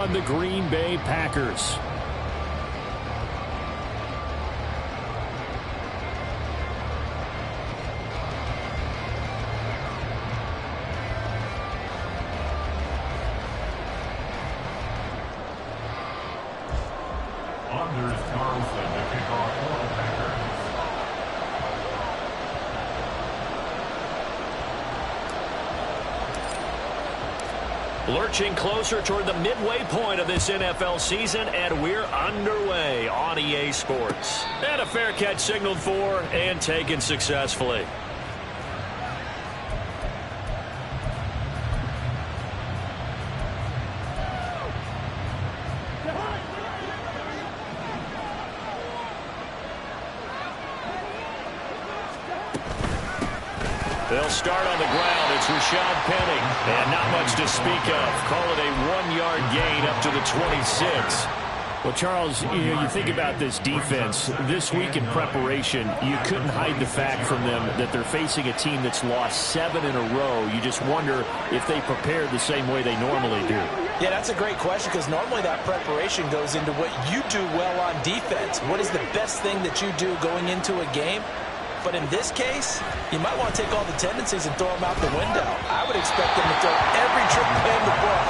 On the Green Bay Packers. Anders Carlson to kick off for the Packers. Lurching closer toward the midway point of this NFL season, and we're underway on EA Sports. And a fair catch signaled for and taken successfully. They'll start on the ground. It's Rashad Penny. And not much to speak of. Call it a 1-yard gain up to the 26. Well, Charles, you think about this defense. This week in preparation, you couldn't hide the fact from them that they're facing a team that's lost 7 in a row. You just wonder if they prepared the same way they normally do. Yeah, that's a great question because normally that preparation goes into what you do well on defense. What is the best thing that you do going into a game? But in this case, you might want to take all the tendencies and throw them out the window. I would expect them to throw every trick in the book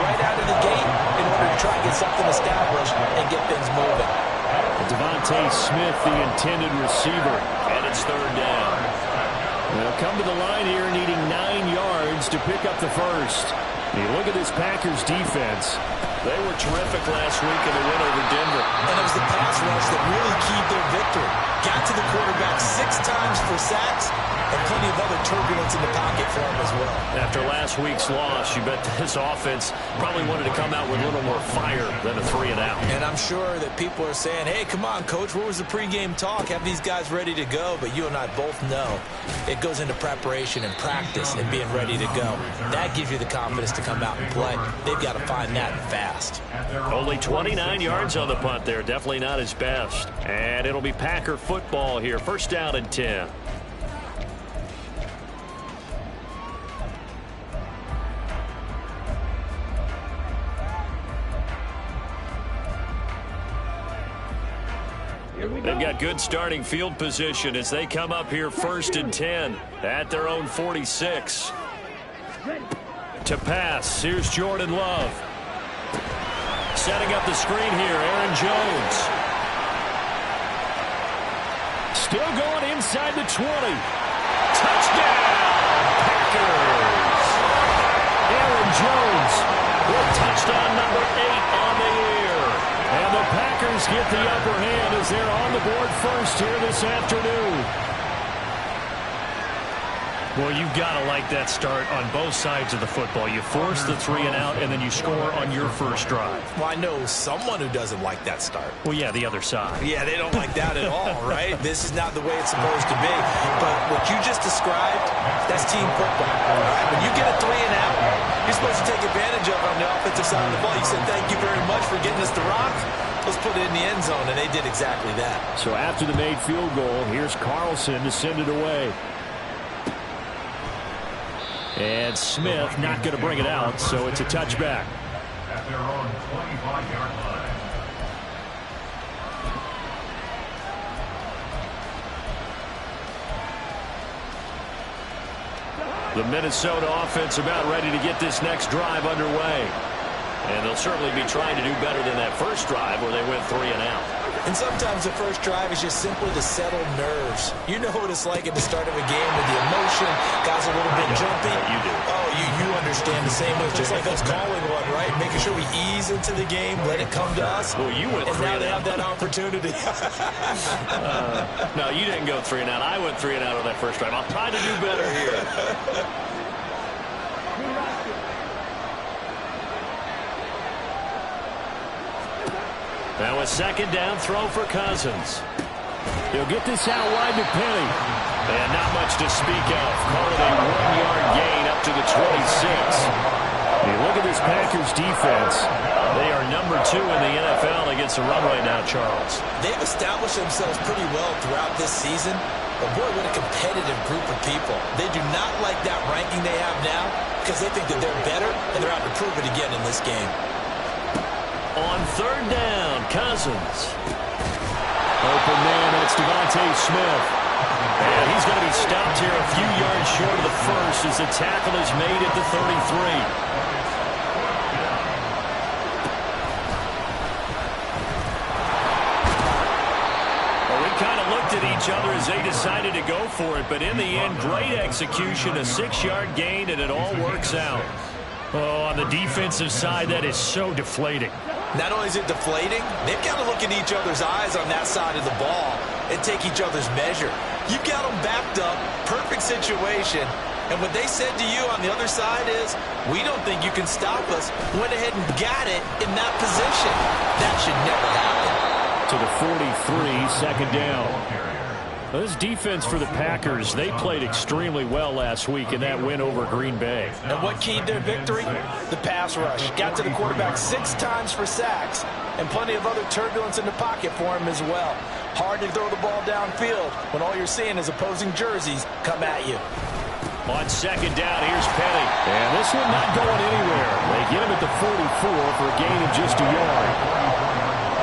right out of the gate in order to try and get something established and get things moving. Devontae Smith, the intended receiver, and it's third down. They'll come to the line here needing 9 yards to pick up the first. You look at this Packers defense. They were terrific last week in the win over Denver. And it was the pass rush that really keyed their victory. Got to the quarterback 6 times for sacks and plenty of other turbulence in the pocket for him as well. After last week's loss, you bet this offense probably wanted to come out with a little more fire than a 3-and-out. And I'm sure that people are saying, hey, come on, Coach, where was the pregame talk? Have these guys ready to go? But you and I both know it goes into preparation and practice and being ready to go. That gives you the confidence to come out and play. They've got to find that fast. Only 29 yards on the punt there. Definitely not his best. And it'll be Packer football here. First down and 10. They've got good starting field position as they come up here first and 10 at their own 46. To pass, here's Jordan Love. Setting up the screen here, Aaron Jones. Still going inside the 20. Touchdown, Packers. Aaron Jones with touchdown number 8 on the year. And the Packers get the upper hand as they're on the board first here this afternoon. Well, you've got to like that start on both sides of the football. You force the 3-and-out, and then you score on your first drive. Well, I know someone who doesn't like that start. Well, yeah, the other side. Yeah, they don't like that at all, right? This is not the way it's supposed to be. But what you just described, that's team football. All right? When you get a 3-and-out, you're supposed to take advantage of it on the offensive side of the ball. You said, thank you very much for getting us the rock. Let's put it in the end zone, and they did exactly that. So after the made field goal, here's Carlson to send it away. And Smith not going to bring it out, so it's a touchback. At their own 25-yard line. The Minnesota offense about ready to get this next drive underway. And they'll certainly be trying to do better than that first drive where they went 3-and-out. And sometimes the first drive is just simply to settle nerves. You know what it's like at the start of a game with the emotion. Guys a little bit jumpy. You do. Oh, you understand the same way. Just like us calling one, right? Making sure we ease into the game, let it come to us. Well, you went 3-and-out. And now they have that opportunity. No, you didn't go 3-and-out. I went 3-and-out on that first drive. I'll try to do better here. Now a second down throw for Cousins. He'll get this out wide to Penny. And not much to speak of. Call it a 1-yard gain up to the 26. You look at this Packers defense. They are number 2 in the NFL against the run right now, Charles. They've established themselves pretty well throughout this season. But boy, what a competitive group of people. They do not like that ranking they have now because they think that they're better, and they're out to prove it again in this game. on third down, Cousins. Open man, that's Devontae Smith. And he's going to be stopped here a few yards short of the first as the tackle is made at the 33. At each other as they decided to go for it, but in the end, great execution, a 6-yard gain, and it all works out. Oh, on the defensive side, that is so deflating. Not only is it deflating, they've got to look in each other's eyes on that side of the ball and take each other's measure. You've got them backed up, perfect situation, and what they said to you on the other side is, we don't think you can stop us. Went ahead and got it in that position. That should never happen. To the 43, second down. This defense for the Packers, they played extremely well last week in that win over Green Bay. And what keyed their victory? The pass rush. Got to the quarterback 6 times for sacks, and plenty of other turbulence in the pocket for him as well. Hard to throw the ball downfield when all you're seeing is opposing jerseys come at you. On second down, here's Penny. And this one not going anywhere. They get him at the 44 for a gain of just a yard.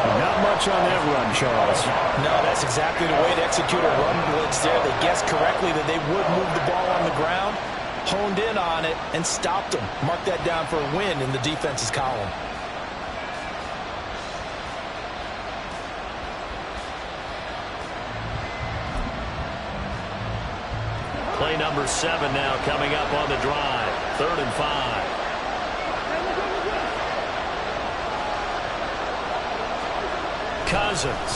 Not much on that run, Charles. No, that's exactly the way to execute a run blitz there. They guessed correctly that they would move the ball on the ground, honed in on it, and stopped them. Mark that down for a win in the defense's column. Play number 7 now coming up on the drive. 3rd and 5. Cousins.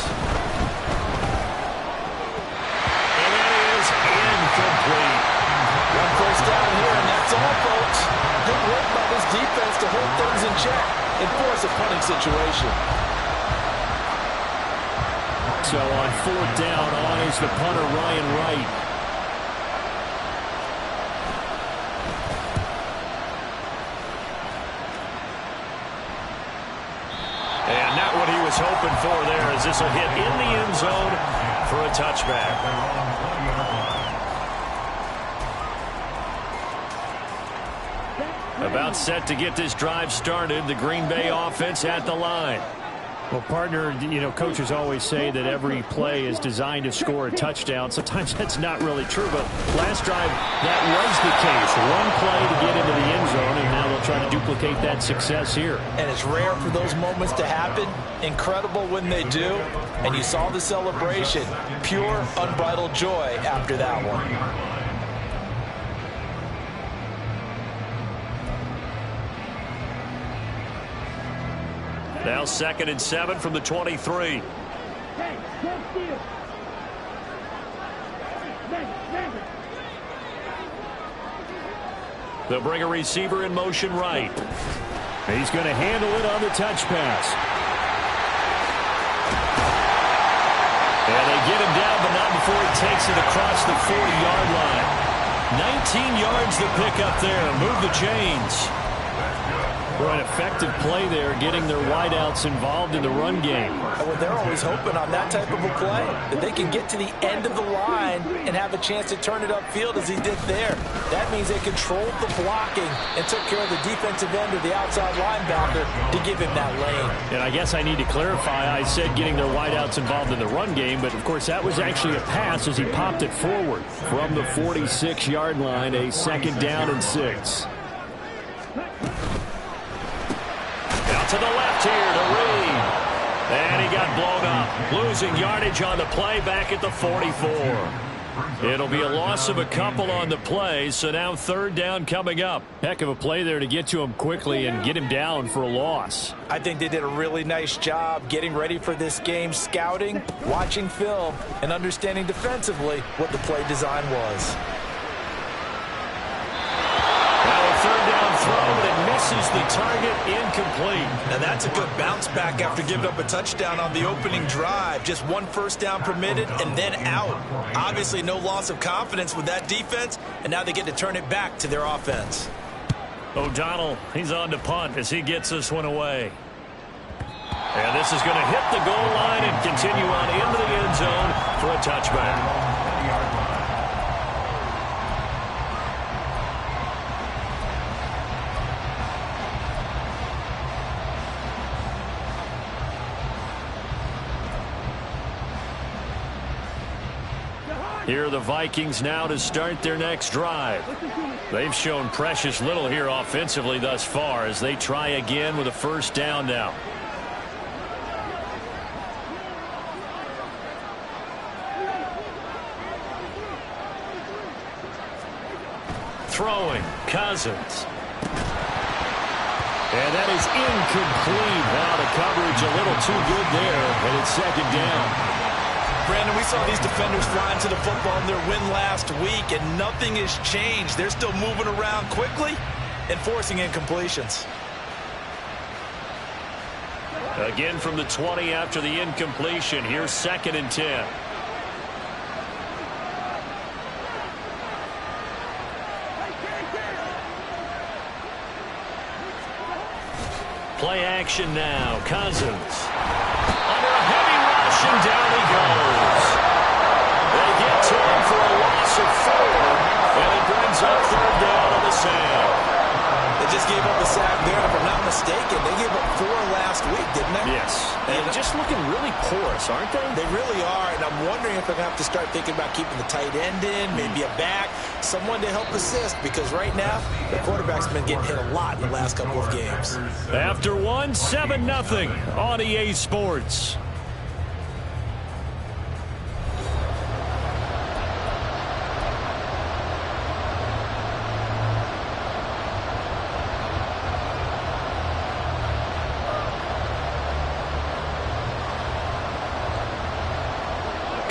And that is incomplete. One first down here, and that's all, folks. Good work by this defense to hold things in check and force a punting situation. So on 4th down, on is the punter, Ryan Wright. And not what he was hoping for there, as this will hit in the end zone for a touchback. About set to get this drive started, the Green Bay offense at the line. Well, partner, coaches always say that every play is designed to score a touchdown. Sometimes that's not really true, but last drive, that was the case. One play to get into the end zone, and now they'll try to duplicate that success here. And it's rare for those moments to happen. Incredible when they do. And you saw the celebration. Pure, unbridled joy after that one. Now 2nd and 7 from the 23. They'll bring a receiver in motion right. He's going to handle it on the touch pass. And they get him down, but not before he takes it across the 40-yard line. 19 yards to pick up there. Move the chains. An effective play there, getting their wideouts involved in the run game. Well, they're always hoping on that type of a play that they can get to the end of the line and have a chance to turn it upfield as he did there. That means they controlled the blocking and took care of the defensive end of the outside linebacker to give him that lane. And I guess I need to clarify, I said getting their wideouts involved in the run game, but of course that was actually a pass as he popped it forward from the 46-yard line, a 2nd down and 6. To the left here to Reed. And he got blown up. Losing yardage on the play back at the 44. It'll be a loss of a couple on the play, so now 3rd down coming up. Heck of a play there to get to him quickly and get him down for a loss. I think they did a really nice job getting ready for this game, scouting, watching film, and understanding defensively what the play design was. Throw, but it misses the target, incomplete. Now that's a good bounce back after giving up a touchdown on the opening drive. Just 1 first down permitted and then out. Obviously no loss of confidence with that defense, and now they get to turn it back to their offense. O'Donnell, he's on to punt as he gets this one away. And this is going to hit the goal line and continue on into the end zone for a touchback. Here are the Vikings now to start their next drive. They've shown precious little here offensively thus far as they try again with a first down now. Throwing, Cousins. And that is incomplete. Now the coverage a little too good there, and it's second down. Brandon, we saw these defenders flying to the football in their win last week, and nothing has changed. They're still moving around quickly and forcing incompletions. Again from the 20 after the incompletion. Here's 2nd and 10. Play action now. Cousins. Under a heavy rush, and down he goes. They get to him for a loss of 4, and it brings up 3rd down on the sack. They just gave up a sack there, and if I'm not mistaken, they gave up 4 last week, didn't they? Yes. And just looking really porous, aren't they? They really are, and I'm wondering if they're going to have to start thinking about keeping the tight end in, maybe a back, someone to help assist, because right now, the quarterback's been getting hit a lot in the last couple of games. After 1, 7-0 on EA Sports.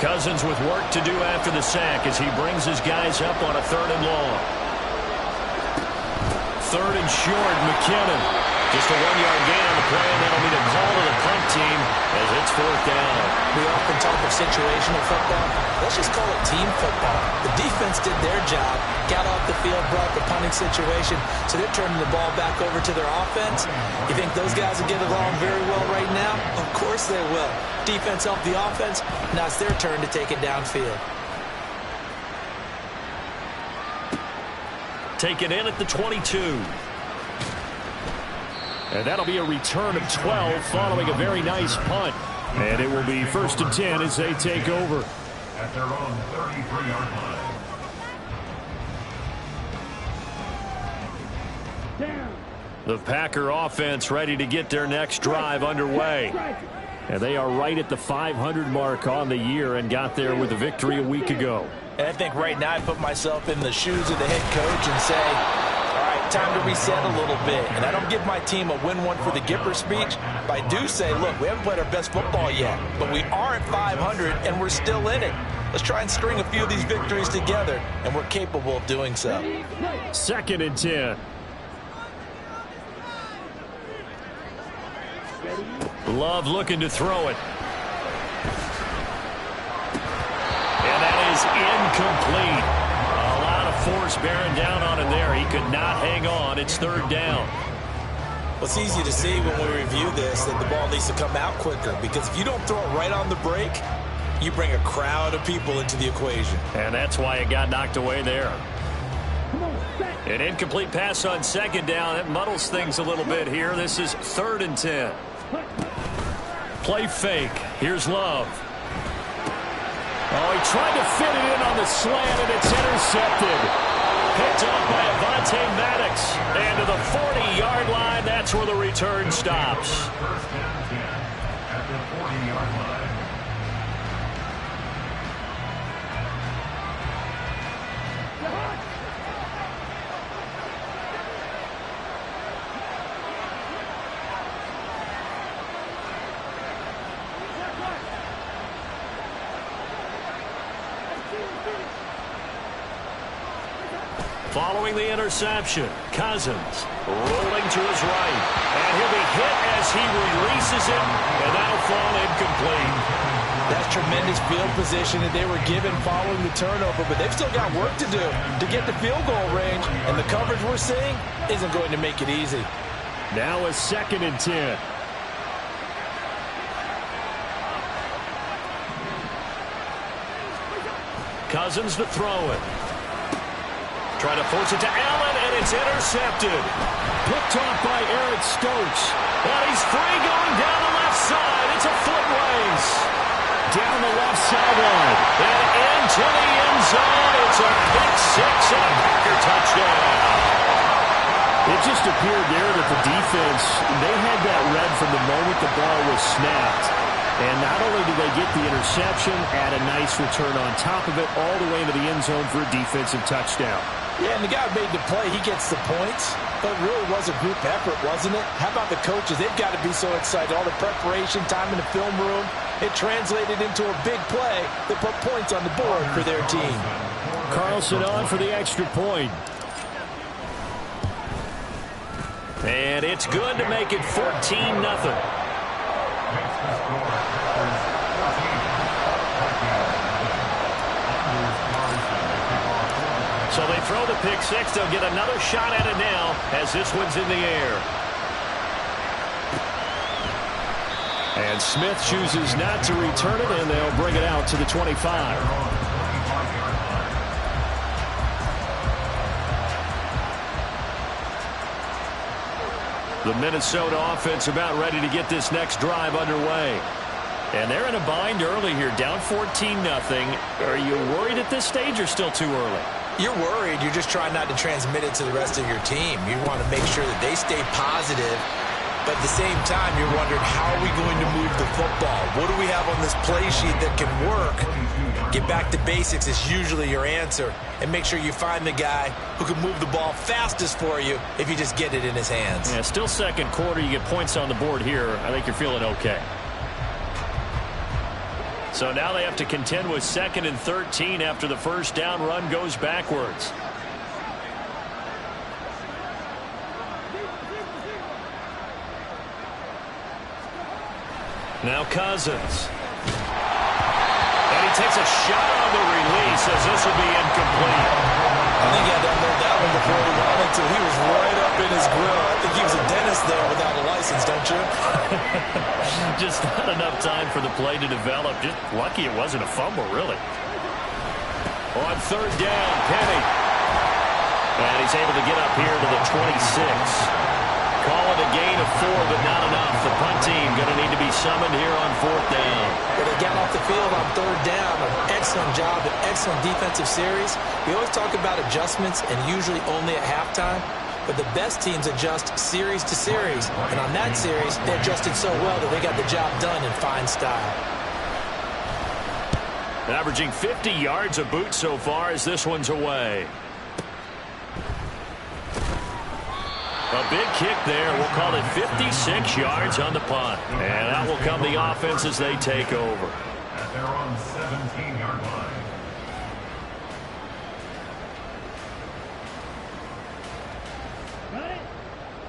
Cousins with work to do after the sack as he brings his guys up on a 3rd and long. 3rd and short, McKinnon. Just a 1-yard gain on the play, and that'll be the call to the punt team as it's 4th down. We often talk of situational football. Let's just call it team football. The defense did their job, got off the field, brought the punting situation, so they're turning the ball back over to their offense. You think those guys will get along very well right now? Of course they will. Defense helped the offense. Now it's their turn to take it downfield. Taken in at the 22. And that'll be a return of 12 following a very nice punt. And it will be 1st and 10 as they take over. At their own 33-yard line. The Packer offense ready to get their next drive underway. And they are right at the 500 mark on the year and got there with a victory a week ago. And I think right now I put myself in the shoes of the head coach and say, all right, time to reset a little bit. And I don't give my team a win one for the Gipper speech, but I do say, look, we haven't played our best football yet, but we are at 500 and we're still in it. Let's try and string a few of these victories together, and we're capable of doing so. 2nd and 10. Love looking to throw it. And that is incomplete. A lot of force bearing down on him there. He could not hang on. It's 3rd down. Well, it's easy to see when we review this that the ball needs to come out quicker, because if you don't throw it right on the break, you bring a crowd of people into the equation. And that's why it got knocked away there. An incomplete pass on 2nd down. That muddles things a little bit here. This is 3rd and 10. Play fake. Here's Love. Oh, he tried to fit it in on the slant, and it's intercepted. Picked up by Avonte Maddox. And to the 40-yard line, that's where the return stops. 1st and 10 at the 40-yard line. Following the interception, Cousins rolling to his right. And he'll be hit as he releases it, and that'll fall incomplete. That's tremendous field position that they were given following the turnover, but they've still got work to do to get the field goal range, and the coverage we're seeing isn't going to make it easy. Now a 2nd and 10. Cousins to throw it. Trying to force it to Allen, and it's intercepted. Picked off by Eric Stokes. And he's free going down the left side. It's a foot race. Down the left sideline. And into the almost appeared there that the defense, they had that read from the moment the ball was snapped. And not only did they get the interception, add a nice return on top of it, all the way into the end zone for a defensive touchdown. Yeah, and the guy who made the play, he gets the points. But it really was a group effort, wasn't it? How about the coaches? They've got to be so excited. All the preparation, time in the film room, it translated into a big play that put points on the board for their team. Carlson on for the extra point. And it's good to make it 14-0. So they throw the pick six. They'll get another shot at it now as this one's in the air. And Smith chooses not to return it, and they'll bring it out to the 25. The Minnesota offense about ready to get this next drive underway. And they're in a bind early here, down 14-0. Are you worried at this stage or still too early? You're worried. You're just trying not to transmit it to the rest of your team. You want to make sure that they stay positive. But at the same time, you're wondering, how are we going to move the football? What do we have on this play sheet that can work? Get back to basics is usually your answer. And make sure you find the guy who can move the ball fastest for you if you just get it in his hands. Yeah, still second quarter. You get points on the board here. I think you're feeling okay. So now they have to contend with 2nd and 13 after the first down run goes backwards. Now Cousins. And he takes a shot on the release as this will be incomplete. I think he had to unload that one before he wanted to. He was right up in his grill. I think he was a dentist there without a license, don't you? Just not enough time for the play to develop. Just lucky it wasn't a fumble, really. On 3rd down, Penny. And he's able to get up here to the 26. Call it a gain of 4, but not enough. The punt team going to need to be summoned here on 4th down. Well, they got off the field on 3rd down. An excellent job, an excellent defensive series. We always talk about adjustments and usually only at halftime. But the best teams adjust series to series. And on that series, they adjusted so well that they got the job done in fine style. Averaging 50 yards a boot so far as this one's away. A big kick there. We'll call it 56 yards on the punt. And that will come the offense as they take over. At their own 17-yard line.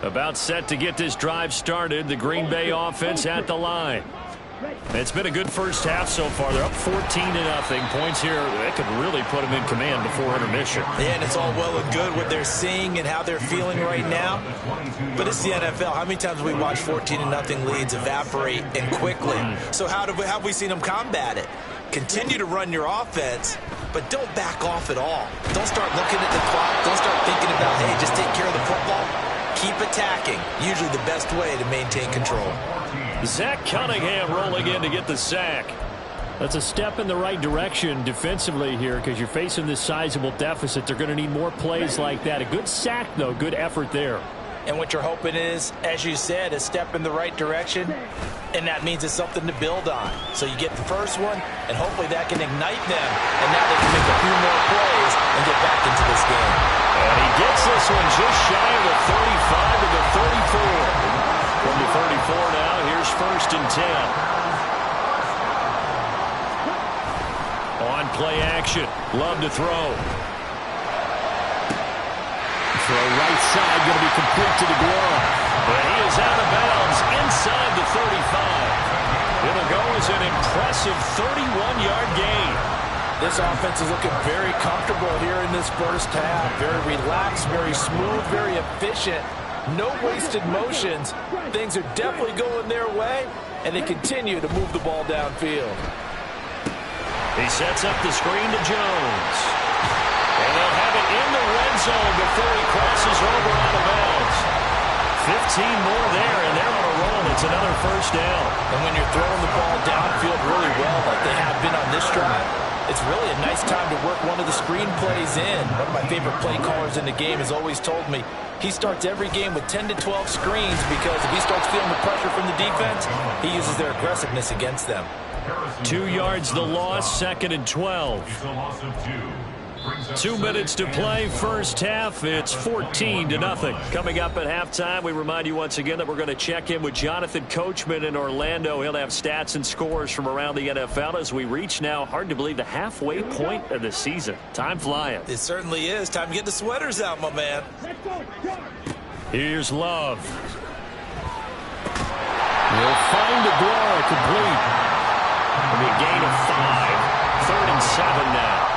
About set to get this drive started. The Green Bay offense at the line. It's been a good first half so far. They're up 14-0. Points here, they could really put them in command before intermission. Yeah, and it's all well and good what they're seeing and how they're feeling right now. But it's the NFL. How many times have we watched 14-0 leads evaporate and quickly? So how have we seen them combat it? Continue to run your offense, but don't back off at all. Don't start looking at the clock. Don't start thinking about, hey, just take care of the football. Keep attacking. Usually the best way to maintain control. Zach Cunningham rolling in to get the sack. That's a step in the right direction defensively here because you're facing this sizable deficit. They're going to need more plays like that. A good sack, though. Good effort there. And what you're hoping is, as you said, a step in the right direction, and that means it's something to build on. So you get the first one, and hopefully that can ignite them, and now they can make a few more plays and get back into this game. And he gets this one just shy of the 35 to the 34. From the 34 now, here's 1st and 10. On play action, Love to throw. Throw right side, going to be complete to the glove. But he is out of bounds inside the 35. It'll go as an impressive 31-yard gain. This offense is looking very comfortable here in this first half. Very relaxed, very smooth, very efficient. No wasted motions. Things are definitely going their way, and they continue to move the ball downfield. He sets up the screen to Jones. And they'll have it in the red zone before he crosses over out of bounds. 15 more there, and they're on a roll. It's another first down. And when you're throwing the ball downfield really well like they have been on this drive, It's really a nice time to work one of the screen plays in. One of my favorite play callers in the game has always told me he starts every game with 10 to 12 screens because if he starts feeling the pressure from the defense, he uses their aggressiveness against them. 2 yards the loss, 2nd and 12. 2 minutes to play, first half. It's 14-0. Coming up at halftime, we remind you once again that we're going to check in with Jonathan Coachman in Orlando. He'll have stats and scores from around the NFL as we reach now, hard to believe, the halfway point of the season. Time flying. It certainly is. Time to get the sweaters out, my man. Here's Love. He'll find Aguilar complete. It'll be a gain of 5. 3rd and 7 now.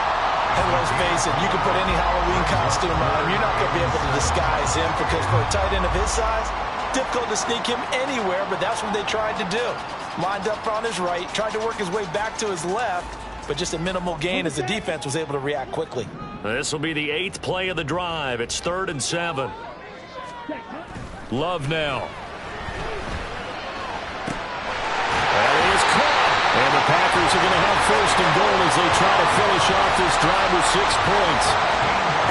And let's face it, you can put any Halloween costume on him. You're not going to be able to disguise him because for a tight end of his size, difficult to sneak him anywhere, but that's what they tried to do. Lined up on his right, tried to work his way back to his left, but just a minimal gain as the defense was able to react quickly. This will be the 8th play of the drive. It's 3rd and 7. Love now. That is caught. And the Packers are going to have 1st and goal as they try to finish off this drive with 6 points.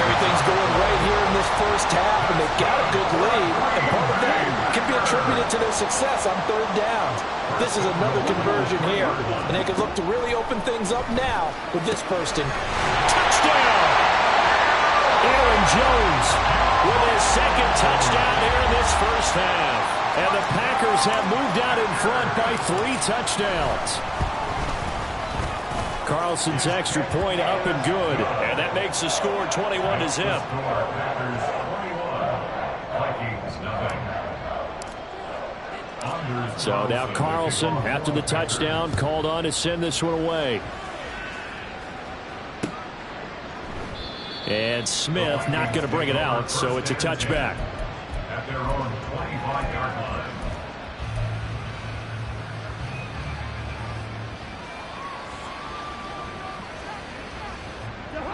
Everything's going right here in this first half, and they've got a good lead. And part of that can be attributed to their success on 3rd downs. This is another conversion here, and they can look to really open things up now with this first and touchdown. Aaron Jones with his 2nd touchdown here in this first half. And the Packers have moved out in front by 3 touchdowns. Carlson's extra point up and good. And that makes the score 21-0. So now Carlson, after the touchdown, called on to send this one away. And Smith not going to bring it out, so it's a touchback. At their own 25-yard line.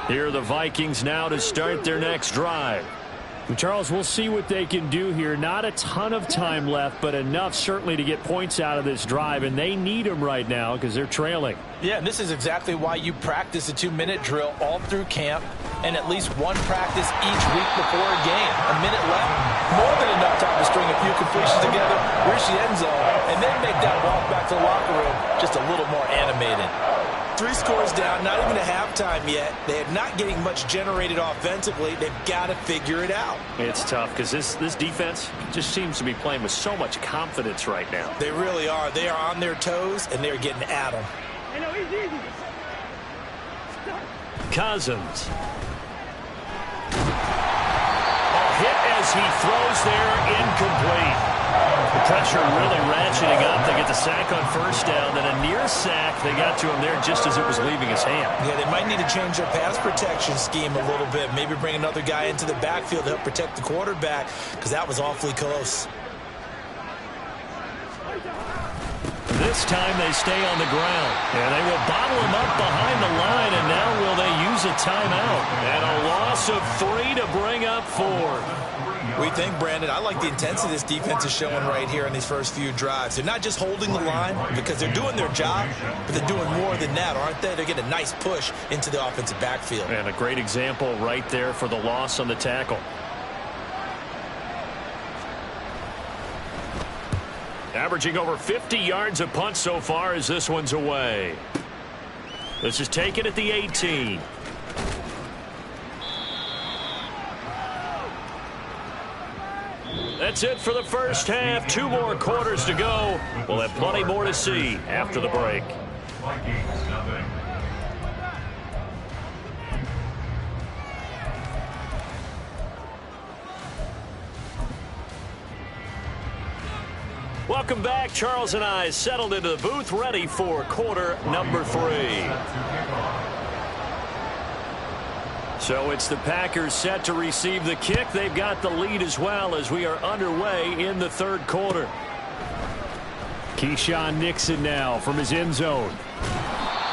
Here are the Vikings now to start their next drive. Charles, we'll see what they can do here. Not a ton of time left, but enough certainly to get points out of this drive, and they need them right now because they're trailing. Yeah, and this is exactly why you practice a 2-minute drill all through camp and at least one practice each week before a game. A minute left, more than enough time to string a few completions together, reach the end zone, and then make that walk back to the locker room just a little more animated. 3 scores down, not even a halftime yet. They are not getting much generated offensively. They've got to figure it out. It's tough because this defense just seems to be playing with so much confidence right now. They really are. They are on their toes, and they're getting at them. Cousins. Hit as he throws there, incomplete. The pressure really ratcheting up. They get the sack on 1st down, then a near sack. They got to him there just as it was leaving his hand. Yeah, they might need to change their pass protection scheme a little bit. Maybe bring another guy into the backfield to help protect the quarterback because that was awfully close. This time they stay on the ground, and they will bottle him up behind the line, and now will they use a timeout? And a loss of 3 to bring up 4. We think, Brandon, I like the intensity this defense is showing right here in these first few drives. They're not just holding the line because they're doing their job, but they're doing more than that, aren't they? They're getting a nice push into the offensive backfield. And a great example right there for the loss on the tackle. Averaging over 50 yards a punt so far as this one's away. This is taken at the 18. That's it for the first half. 2 more quarters to go. We'll have plenty more to see after the break. Vikings, nothing. Welcome back. Charles and I settled into the booth, ready for quarter number 3. So it's the Packers set to receive the kick. They've got the lead as well as we are underway in the 3rd quarter. Keyshawn Nixon now from his end zone.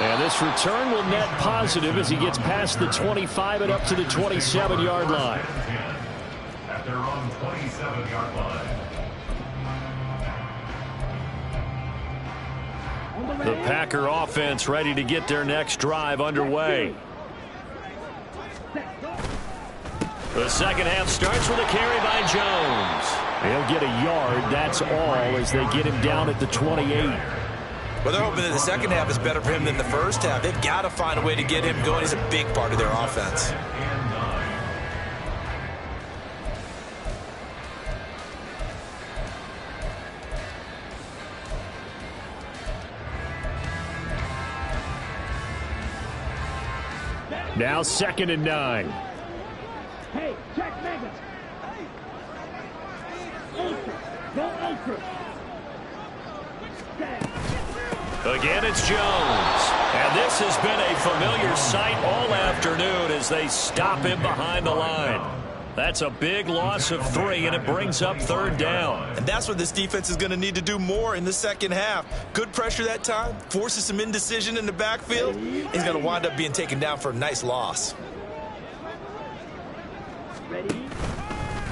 And this return will net positive as he gets past the 25 and up to the 27-yard line. At their own 27-yard line. The Packer offense ready to get their next drive underway. The second half starts with a carry by Jones. He'll get a yard, that's all, as they get him down at the 28. Well, they're hoping that the second half is better for him than the first half. They've got to find a way to get him going. He's a big part of their offense. Now 2nd and 9. Hey, check Megan. Ultra. Go ultra. Again, it's Jones. And this has been a familiar sight all afternoon as they stop him behind the line. That's a big loss of 3, and it brings up 3rd down. And that's what this defense is going to need to do more in the second half. Good pressure that time, forces some indecision in the backfield. He's going to wind up being taken down for a nice loss. Ready?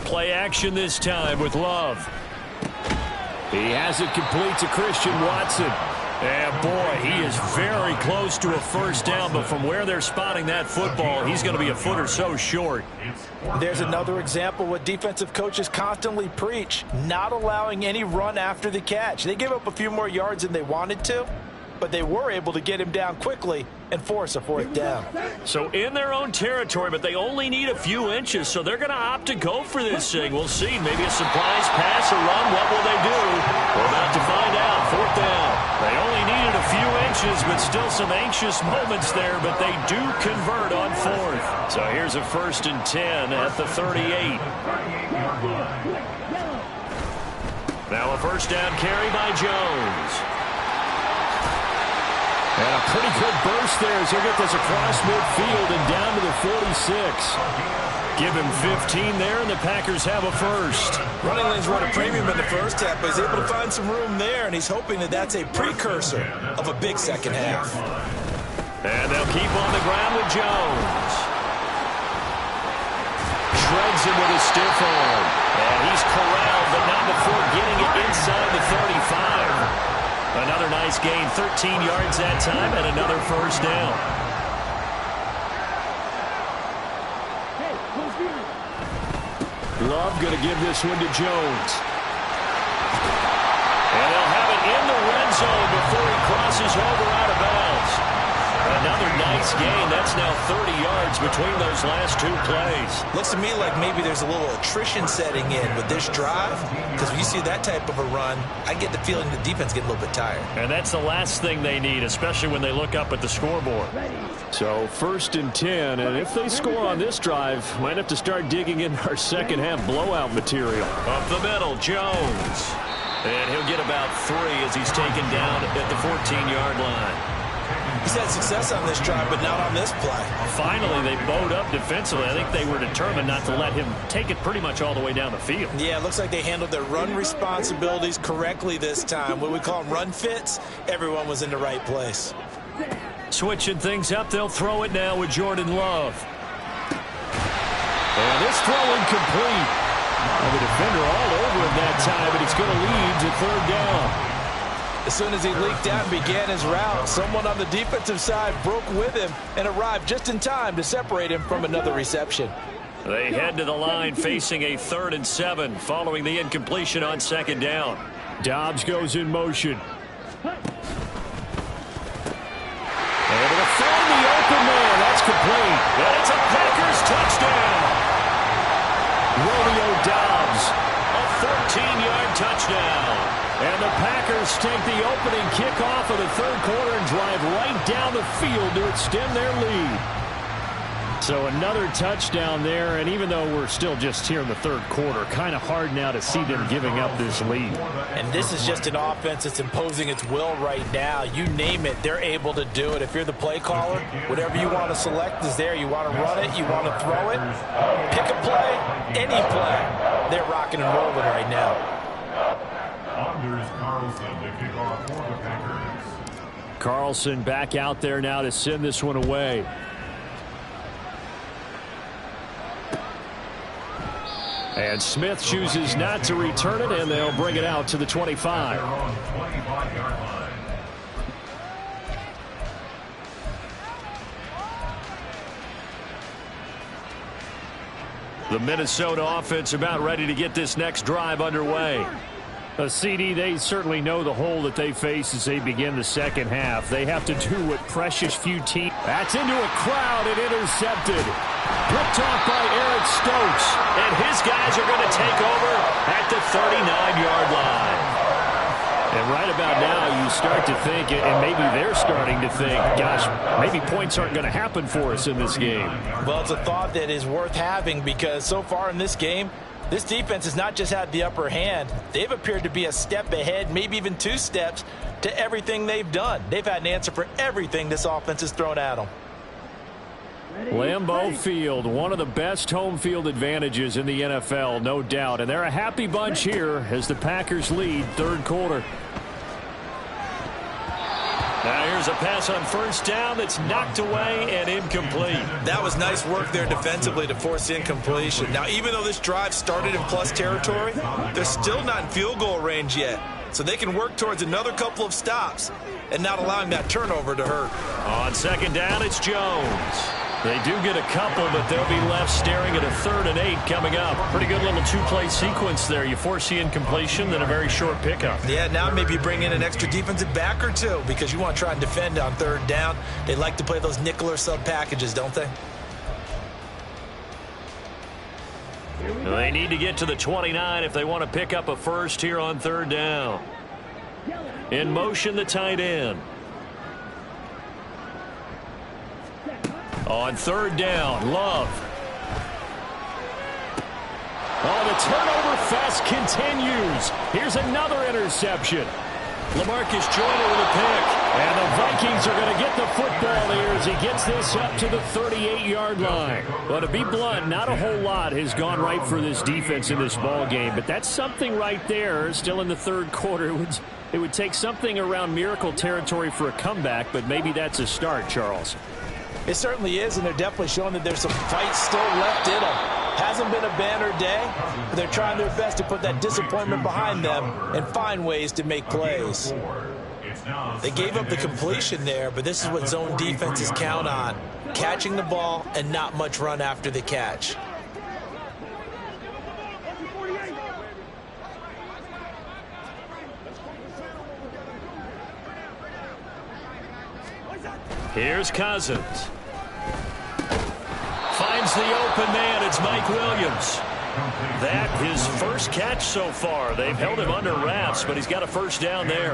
Play action this time with Love. He has it complete to Christian Watson. And boy, he is very close to a first down, but from where they're spotting that football, he's going to be a foot or so short. There's another example what defensive coaches constantly preach, not allowing any run after the catch. They gave up a few more yards than they wanted to, but they were able to get him down quickly and force a 4th down. So in their own territory, but they only need a few inches, so they're going to opt to go for this thing. We'll see. Maybe a surprise pass or run. What will they do? We're about to find out. 4th down. They only needed a few inches, but still some anxious moments there, but they do convert on 4th. So here's a 1st and 10 at the 38. Now a 1st down carry by Jones. And a pretty good burst there as he'll get this across midfield and down to the 46. Give him 15 there, and the Packers have a first. Running lanes run a premium in the first half, but he's able to find some room there, and he's hoping that that's a precursor of a big second half. And they'll keep on the ground with Jones. Shreds him with a stiff arm. And he's corralled, but not before getting it inside the 35. Another nice gain, 13 yards that time, and another first down. Love going to give this one to Jones. And they'll have it in the red zone before he crosses over out of bounds. Another nice gain. That's now 30 yards between those last 2 plays. Looks to me like maybe there's a little attrition setting in with this drive, because when you see that type of a run, I get the feeling the defense get a little bit tired. And that's the last thing they need, especially when they look up at the scoreboard. So 1st and 10, and if they score on this drive, might have to start digging in our second half blowout material. Up the middle, Jones. And he'll get about 3 as he's taken down at the 14-yard line. He's had success on this drive, but not on this play. Finally, they bowed up defensively. I think they were determined not to let him take it pretty much all the way down the field. Yeah, it looks like they handled their run responsibilities correctly this time. What we call them run fits, everyone was in the right place. Switching things up, they'll throw it now with Jordan Love. And this throw incomplete. And the defender all over him that time, but it's going to lead to 3rd down. As soon as he leaked out and began his route, someone on the defensive side broke with him and arrived just in time to separate him from another reception. They head to the line facing a 3rd and 7 following the incompletion on 2nd down. Dobbs goes in motion. Able to find the open man. That's complete. And it's a Packers touchdown. Romeo Dobbs, a 14-yard touchdown. And the Packers take the opening kickoff of the 3rd quarter and drive right down the field to extend their lead. So another touchdown there, and even though we're still just here in the 3rd quarter, kind of hard now to see them giving up this lead. And this is just an offense that's imposing its will right now. You name it, they're able to do it. If you're the play caller, whatever you want to select is there. You want to run it, you want to throw it, pick a play, any play. They're rocking and rolling right now. Anders Carlson to kick off for the Packers. Carlson back out there now to send this one away. And Smith chooses not to return it, and they'll bring it out to the 25. The Minnesota offense about ready to get this next drive underway. CD, they certainly know the hole that they face as they begin the second half. They have to do what precious few teams. That's into a crowd and intercepted. Picked off by Eric Stokes. And his guys are going to take over at the 39-yard line. And right about now, you start to think, and maybe they're starting to think, gosh, maybe points aren't going to happen for us in this game. Well, it's a thought that is worth having because so far in this game, this defense has not just had the upper hand. They've appeared to be a step ahead, maybe even 2 steps, to everything they've done. They've had an answer for everything this offense has thrown at them. Lambeau Field, one of the best home field advantages in the NFL, no doubt. And they're a happy bunch here as the Packers lead third quarter. Now here's a pass on first down that's knocked away and incomplete. That was nice work there defensively to force incompletion. Now, even though this drive started in plus territory, they're still not in field goal range yet. So they can work towards another couple of stops and not allowing that turnover to hurt. On second down, it's Jones. They do get a couple, but they'll be left staring at a 3rd and 8 coming up. Pretty good little 2-play sequence there. You force the incompletion, then a very short pickup. Yeah, now maybe you bring in an extra defensive back or 2 because you want to try and defend on 3rd down. They like to play those nickel or sub packages, don't they? They need to get to the 29 if they want to pick up a first here on 3rd down. In motion, the tight end. On 3rd down, Love. Oh, the turnover fest continues. Here's another interception. LaMarcus Joyner with a pick. And the Vikings are going to get the football here as he gets this up to the 38-yard line. Well, to be blunt, not a whole lot has gone right for this defense in this ball game, but that's something right there. Still in the third quarter. It would take something around miracle territory for a comeback, but maybe that's a start, Charles. It certainly is, and they're definitely showing that there's some fight still left in them. Hasn't been a banner day, but they're trying their best to put that disappointment behind them and find ways to make plays. They gave up the completion there, but this is what zone defenses count on. Catching the ball and not much run after the catch. Here's Cousins. Finds the open man. It's Mike Williams. That his first catch so far. They've held him under wraps, but he's got a first down there.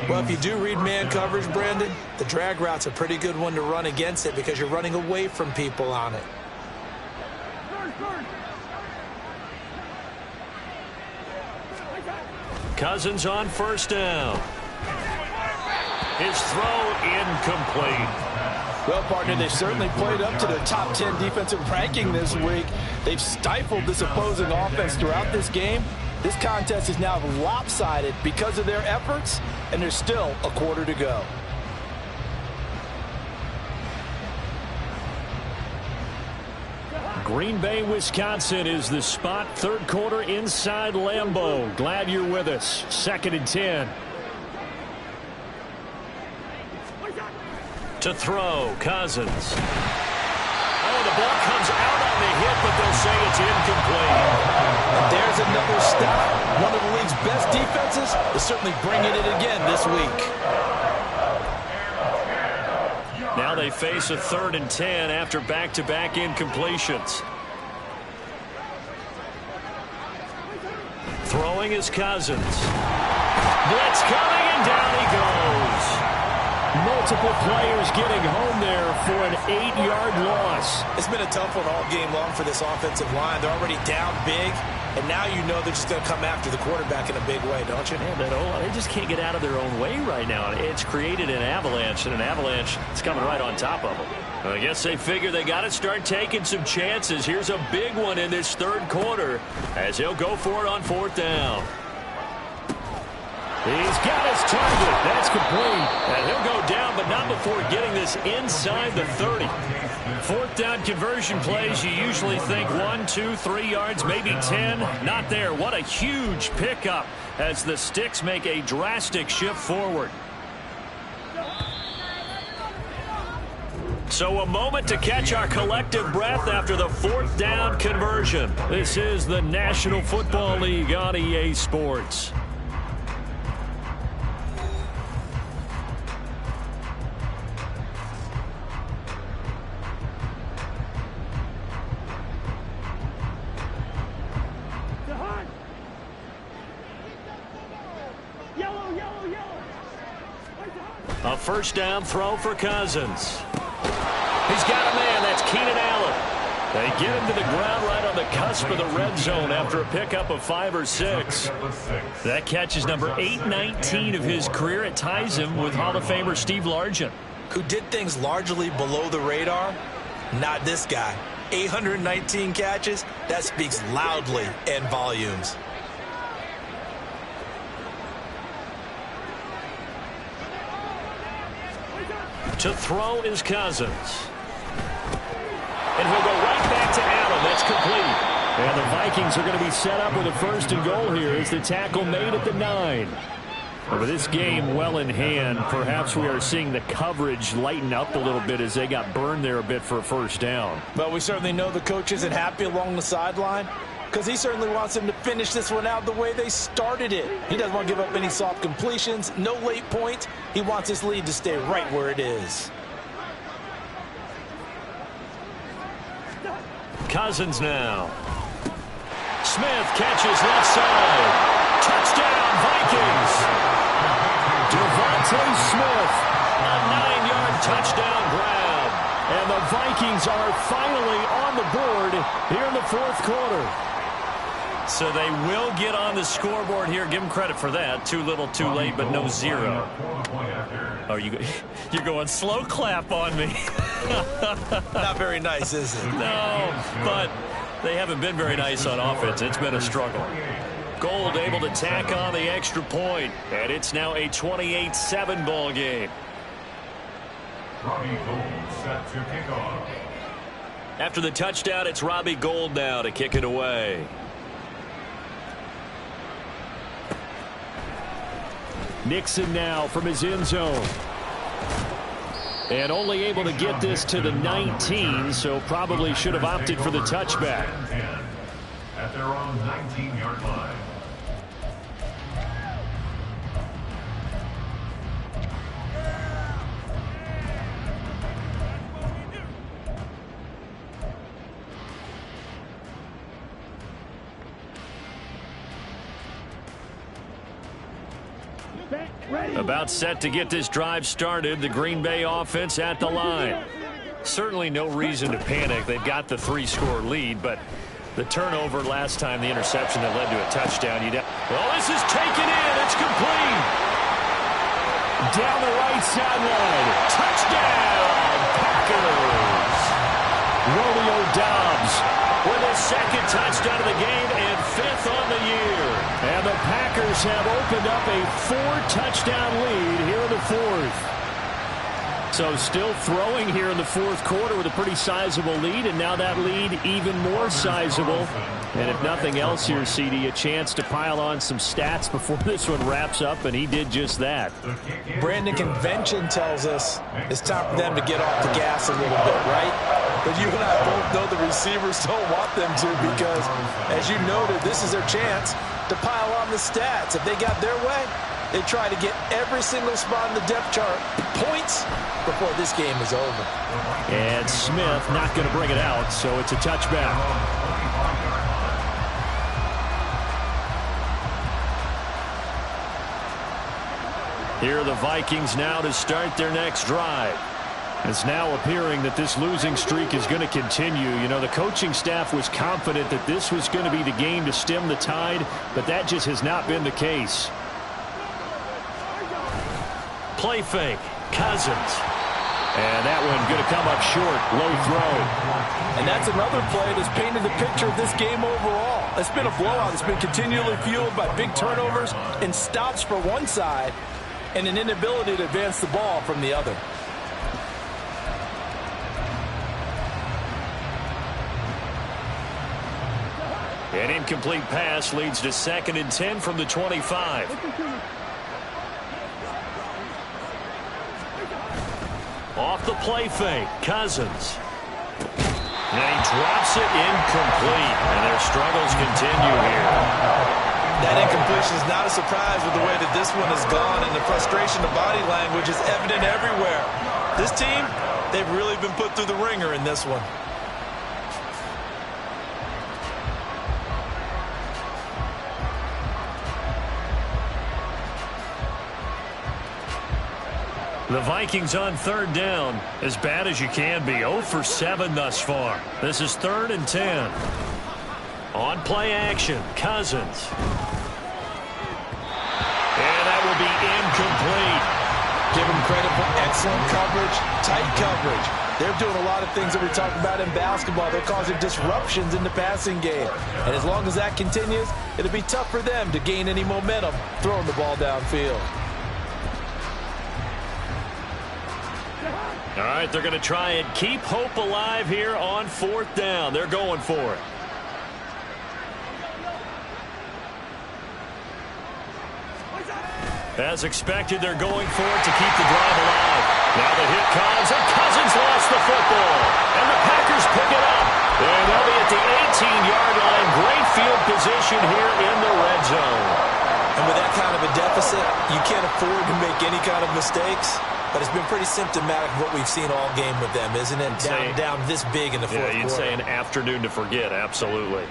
Well, if you do read man coverage, Brandon, the drag route's a pretty good one to run against it because you're running away from people on it. Cousins on first down. His throw incomplete. Well, partner, they've certainly played up to their top 10 defensive ranking this week. They've stifled this opposing offense throughout this game. This contest is now lopsided because of their efforts, and there's still a quarter to go. Green Bay, Wisconsin is the spot. Third quarter inside Lambeau. Glad you're with us. 2nd and 10. To throw, Cousins. Oh, the ball comes out on the hit, but they'll say it's incomplete. And there's another stop. One of the league's best defenses is certainly bringing it again this week. Now they face a 3rd and 10 after back-to-back incompletions. Throwing is Cousins. Blitz coming, and down he goes. Multiple players getting home there for an 8-yard loss. It's been a tough one all game long for this offensive line. They're already down big, and now you know they're just going to come after the quarterback in a big way, don't you? Yeah, they just can't get out of their own way right now. It's created an avalanche, and an avalanche is coming right on top of them. I guess they figure they got to start taking some chances. Here's a big one in this third quarter as he'll go for it on 4th down. He's got his target. That's complete. And he'll go down, but not before getting this inside the 30. 4th down conversion plays, you usually think 1, 2, 3 yards, maybe 10. Not there. What a huge pickup as the Sticks make a drastic shift forward. So a moment to catch our collective breath after the fourth down conversion. This is the National Football League on EA Sports. A first down throw for Cousins. He's got a man. That's Keenan Allen. They get him to the ground right on the cusp of the red zone after a pickup of 5 or 6. That catch is number 819 of his career. It ties him with Hall of Famer Steve Largent, who did things largely below the radar. Not this guy. 819 catches. That speaks loudly in volumes. To throw is Cousins. And he'll go right back to Allen. That's complete. And the Vikings are going to be set up with a first and goal here as the tackle made at the 9. But with this game well in hand, perhaps we are seeing the coverage lighten up a little bit as they got burned there a bit for a first down. But we certainly know the coach isn't happy along the sideline, because he certainly wants them to finish this one out the way they started it. He doesn't want to give up any soft completions, no late points. He wants his lead to stay right where it is. Cousins now. Smith catches left side. Touchdown, Vikings. Devontae Smith, a 9-yard touchdown grab. And the Vikings are finally on the board here in the fourth quarter. So they will get on the scoreboard here. Give them credit for that. Too little, too late, but no 0. Oh, you're going slow clap on me. Not very nice, is it? No, but they haven't been very nice on offense. It's been a struggle. Gold able to tack on the extra point, and it's now a 28-7 ball game. Robbie Gould set to kick off. After the touchdown, it's Robbie Gould now to kick it away. Nixon now from his end zone. And only able to get this to the 19, so probably should have opted for the touchback. At their own 19-yard line. About set to get this drive started. The Green Bay offense at the line. Certainly no reason to panic. They've got the 3-score lead, but the turnover last time, the interception that led to a touchdown. Well, this is taken in. It's complete. Down the right sideline. Touchdown, Packers. Romeo Doubs with his second touchdown of the game and 5th on the year. And the Packers have opened up a 4-touchdown lead here in the 4th. So still throwing here in the fourth quarter with a pretty sizable lead, and now that lead even more sizable. And if nothing else here, CD, a chance to pile on some stats before this one wraps up, and he did just that. Brandon, convention tells us it's time for them to get off the gas a little bit, right? But you and I both know the receivers don't want them to, because, as you noted, this is their chance to pile on the stats. If they got their way, they try to get every single spot in the depth chart points before this game is over. And Smith not going to bring it out, so it's a touchback. Here are the Vikings now to start their next drive. It's now appearing that this losing streak is going to continue. You know, the coaching staff was confident that this was going to be the game to stem the tide, but that just has not been the case. Play fake. Cousins. And that one going to come up short. Low throw. And that's another play that's painted the picture of this game overall. It's been a blowout. It's been continually fueled by big turnovers and stops for one side and an inability to advance the ball from the other. An incomplete pass leads to 2nd and 10 from the 25. Off the play fake, Cousins. And he drops it incomplete, and their struggles continue here. That incompletion is not a surprise with the way that this one has gone, and the frustration of body language is evident everywhere. This team, they've really been put through the ringer in this one. The Vikings on third down, as bad as you can be. 0 for 7 thus far. This is 3rd and 10. On play action, Cousins. And that will be incomplete. Give them credit for excellent coverage, tight coverage. They're doing a lot of things that we talk about in basketball. They're causing disruptions in the passing game. And as long as that continues, it'll be tough for them to gain any momentum throwing the ball downfield. All right, they're going to try and keep hope alive here on 4th down. They're going for it. As expected, they're going for it to keep the drive alive. Now the hit comes, and Cousins lost the football. And the Packers pick it up. And they'll be at the 18-yard line. Great field position here in the red zone. And with that kind of a deficit, you can't afford to make any kind of mistakes. But it's been pretty symptomatic of what we've seen all game with them, isn't it? Down this big in the fourth quarter. Yeah, you'd say an afternoon to forget, absolutely.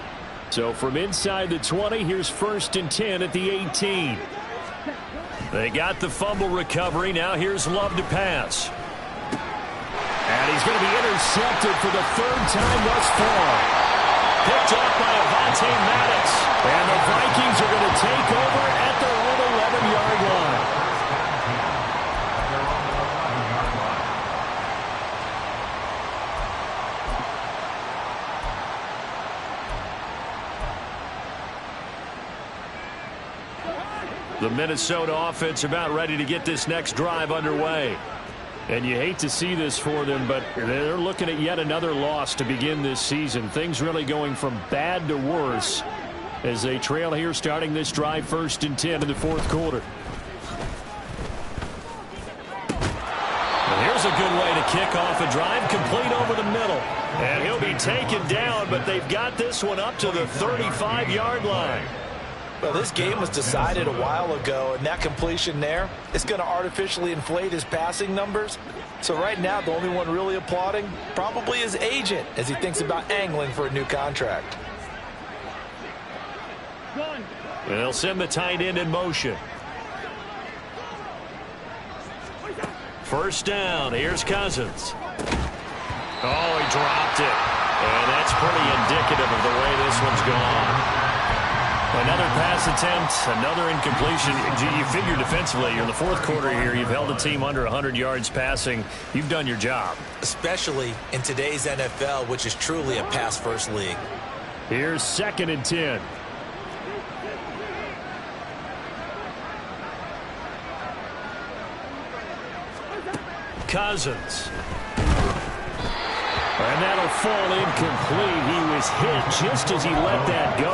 So from inside the 20, here's 1st and 10 at the 18. They got the fumble recovery. Now here's Love to pass. And he's going to be intercepted for the 3rd time thus far. Picked up by Avonte Maddox. And the Vikings are going to take over at their own 11-yard line. The Minnesota offense about ready to get this next drive underway. And you hate to see this for them, but they're looking at yet another loss to begin this season. Things really going from bad to worse as they trail here starting this drive 1st and 10 in the 4th quarter. And here's a good way to kick off a drive, complete over the middle. And he'll be taken down, but they've got this one up to the 35-yard line. Well, this game was decided a while ago, and that completion there is going to artificially inflate his passing numbers. So right now, the only one really applauding probably his agent as he thinks about angling for a new contract. They'll send the tight end in motion. 1st down. Here's Cousins. Oh, he dropped it. And that's pretty indicative of the way this one's gone. Another pass attempt, another incompletion. You figure defensively, you're in the 4th quarter here. You've held the team under 100 yards passing. You've done your job. Especially in today's NFL, which is truly a pass-first league. Here's 2nd and 10. Cousins. And that'll fall incomplete. He was hit just as he let that go.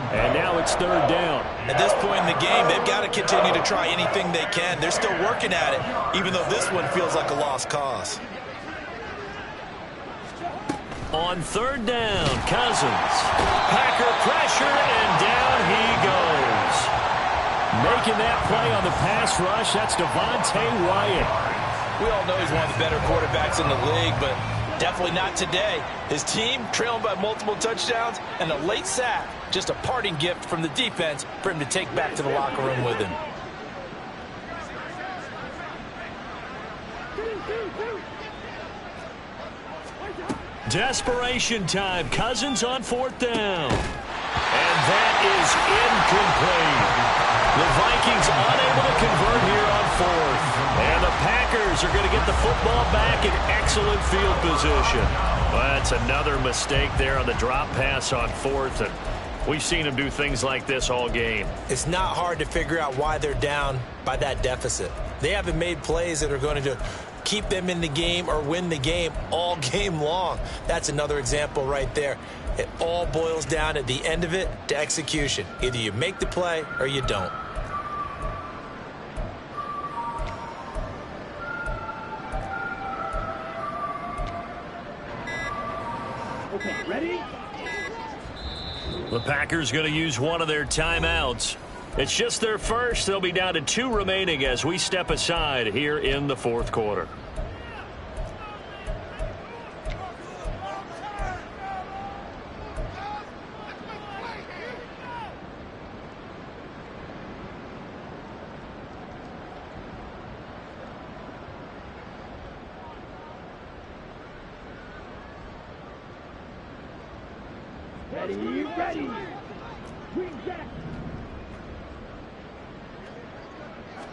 And now it's 3rd down. At this point in the game, they've got to continue to try anything they can. They're still working at it, even though this one feels like a lost cause. On 3rd down, Cousins. Packer pressure, and down he goes. Making that play on the pass rush, that's Devontae Wyatt. We all know he's one of the better quarterbacks in the league, but definitely not today. His team trailing by multiple touchdowns, and a late sack, just a parting gift from the defense for him to take back to the locker room with him. Desperation time. Cousins on 4th down. And that is incomplete. The Vikings unable to convert here on 4th. And the Packers are going to get the football back in excellent field position. Well, that's another mistake there on the drop pass on 4th. And we've seen them do things like this all game. It's not hard to figure out why they're down by that deficit. They haven't made plays that are going to keep them in the game or win the game all game long. That's another example right there. It all boils down at the end of it to execution. Either you make the play or you don't. Okay, ready? The Packers going to use one of their timeouts. It's just their first. They'll be down to 2 remaining as we step aside here in the fourth quarter. Ready, ready. Swing back.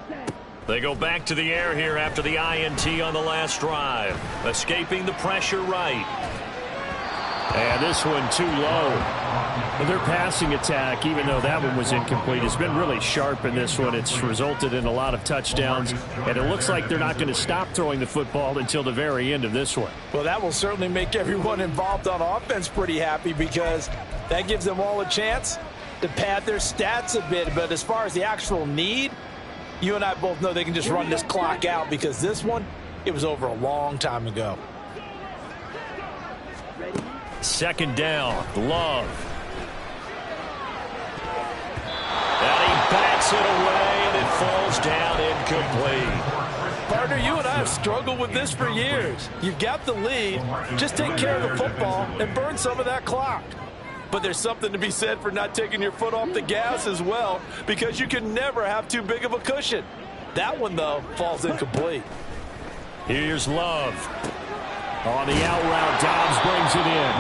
Set. They go back to the air here after the INT on the last drive. Escaping the pressure right. And this one too low. Their passing attack, even though that one was incomplete, has been really sharp in this one. It's resulted in a lot of touchdowns, and it looks like they're not going to stop throwing the football until the very end of this one. Well, that will certainly make everyone involved on offense pretty happy because that gives them all a chance to pad their stats a bit. But as far as the actual need, you and I both know they can just run this clock out because this one, it was over a long time ago. Second down, Love. And he bats it away, and it falls down incomplete. Partner, you and I have struggled with this for years. You've got the lead. Just take care of the football and burn some of that clock. But there's something to be said for not taking your foot off the gas as well, because you can never have too big of a cushion. That one, though, falls incomplete. Here's Love. On the out route, Dobbs brings it in.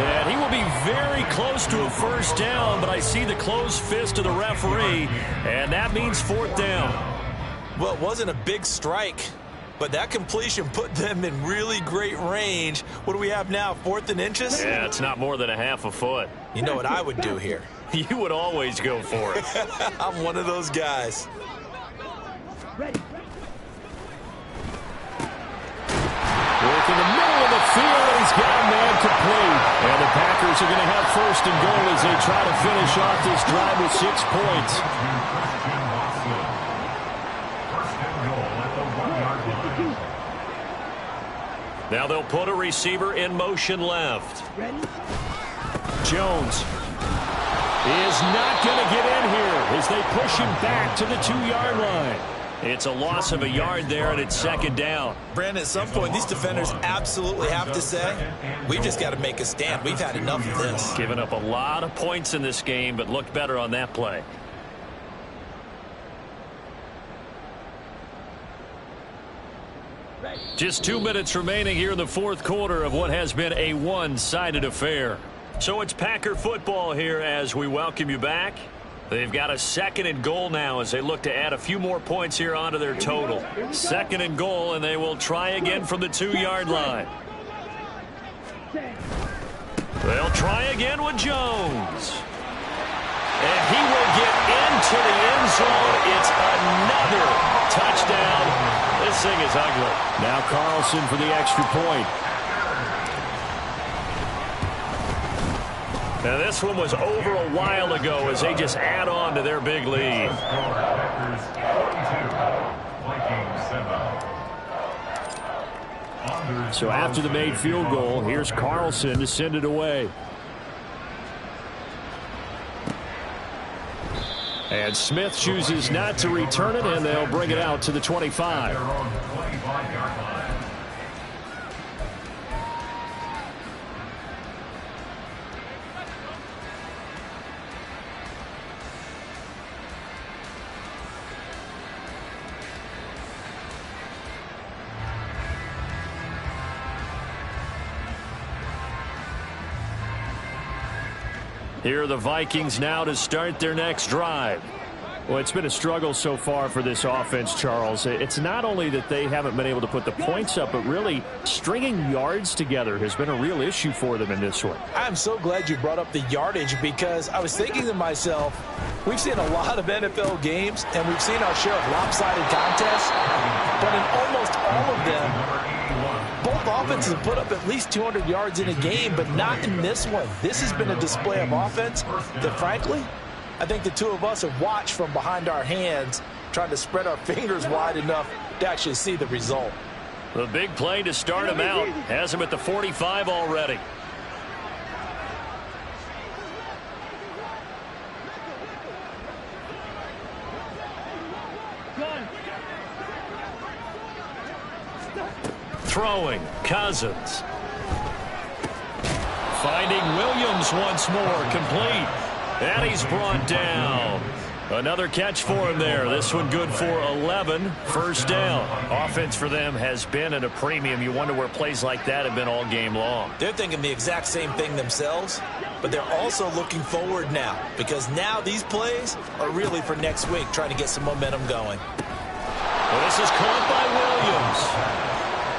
And he will be very close to a first down, but I see the closed fist of the referee, and that means fourth down. Well, it wasn't a big strike, but that completion put them in really great range. What do we have now, 4th and inches? Yeah, it's not more than a half a foot. You know what I would do here? You would always go for it. I'm one of those guys. Ready. Work in the middle of the field, and he's got a man complete. And the Packers are going to have first and goal as they try to finish off this drive with 6 points. Now they'll put a receiver in motion left. Ready? Jones is not going to get in here as they push him back to the 2-yard line. It's a loss of a yard there, and it's second down. Brandon, at some point, these defenders absolutely have to say, we've just got to make a stand. We've had enough of this. Given up a lot of points in this game, but looked better on that play. Just 2 minutes remaining here in the fourth quarter of what has been a one-sided affair. So it's Packer football here as we welcome you back. They've got a second and goal now as they look to add a few more points here onto their total. Second and goal, and they will try again from the 2-yard line. They'll try again with Jones. And he will get into the end zone. It's another touchdown. This thing is ugly. Now Carlson for the extra point. Now this one was over a while ago as they just add on to their big lead. So after the made field goal, here's Carlson to send it away. And Smith chooses not to return it, and they'll bring it out to the 25. Here are the Vikings now to start their next drive. Well, it's been a struggle so far for this offense, Charles. It's not only that they haven't been able to put the points up, but really stringing yards together has been a real issue for them in this one. I'm so glad you brought up the yardage because I was thinking to myself, we've seen a lot of NFL games and we've seen our share of lopsided contests, but in almost all of them, both offenses have put up at least 200 yards in a game, but not in this one. This has been a display of offense that, frankly, I think the two of us have watched from behind our hands, trying to spread our fingers wide enough to actually see the result. The big play to start him out has him at the 45 already. throwing, Cousins. Finding Williams once more, complete. And he's brought down. Another catch for him there. This one good for 11. First down. Offense for them has been at a premium. You wonder where plays like that have been all game long. They're thinking the exact same thing themselves, but they're also looking forward now, because now these plays are really for next week, trying to get some momentum going. Well, this is caught by Williams.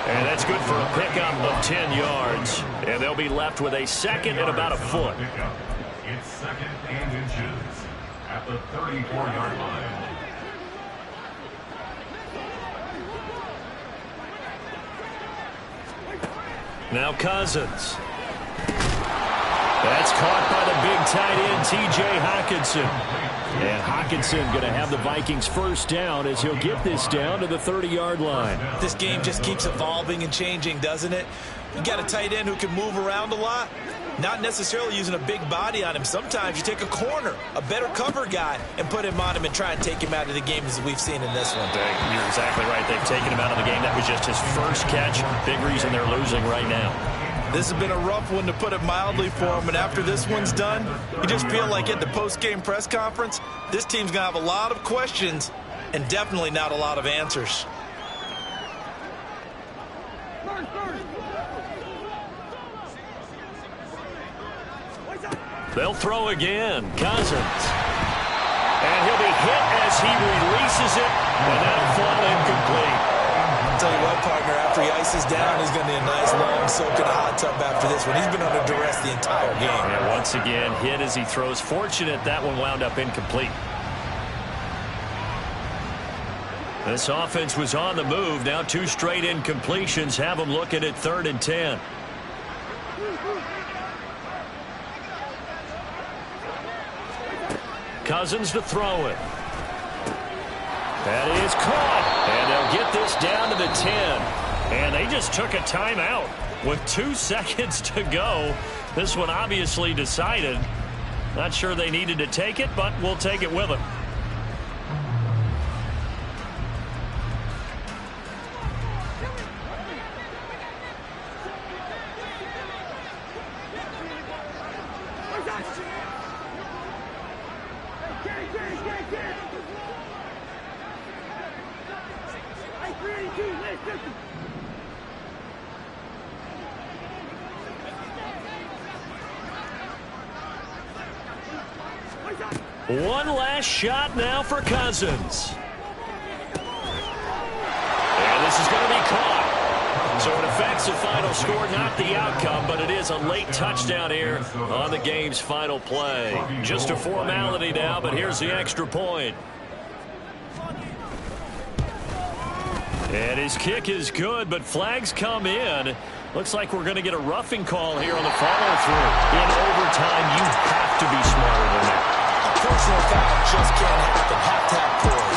And that's good for a pickup of 10 yards. And they'll be left with a second and about a foot. It's second and inches at the 34-yard line. Now Cousins. That's caught by the big tight end, T.J. Hockenson. And Hockenson going to have the Vikings first down as he'll get this down to the 30-yard line. This game just keeps evolving and changing, doesn't it? You got a tight end who can move around a lot, not necessarily using a big body on him. Sometimes you take a corner, a better cover guy, and put him on him and try and take him out of the game, as we've seen in this one. You're exactly right. They've taken him out of the game. That was just his first catch. Big reason they're losing right now. This has been a rough one, to put it mildly, for him, and after this one's done, you just feel like at the post-game press conference, this team's going to have a lot of questions and definitely not a lot of answers. They'll throw again. Cousins. And he'll be hit as he releases it, and that'll fall incomplete. I'll tell you what, partner, after he ices down, he's going to need a nice long soak in a hot tub after this one. He's been under duress the entire game. And once again, hit as he throws. Fortunate that one wound up incomplete. This offense was on the move. Now 2 straight incompletions have them looking at 3rd and 10. Cousins to throw it. That is caught. And they'll get this down to the 10. And they just took a timeout with 2 seconds to go. This one obviously decided. Not sure they needed to take it, but we'll take it with them. One last shot now for Cousins. And this is going to be caught. So it affects the final score, not the outcome, but it is a late touchdown here on the game's final play. Just a formality now, but here's the extra point. And his kick is good, but flags come in. Looks like we're going to get a roughing call here on the follow-through. In overtime, you have to be smarter than that. Personal foul just can't happen. Have to have poise.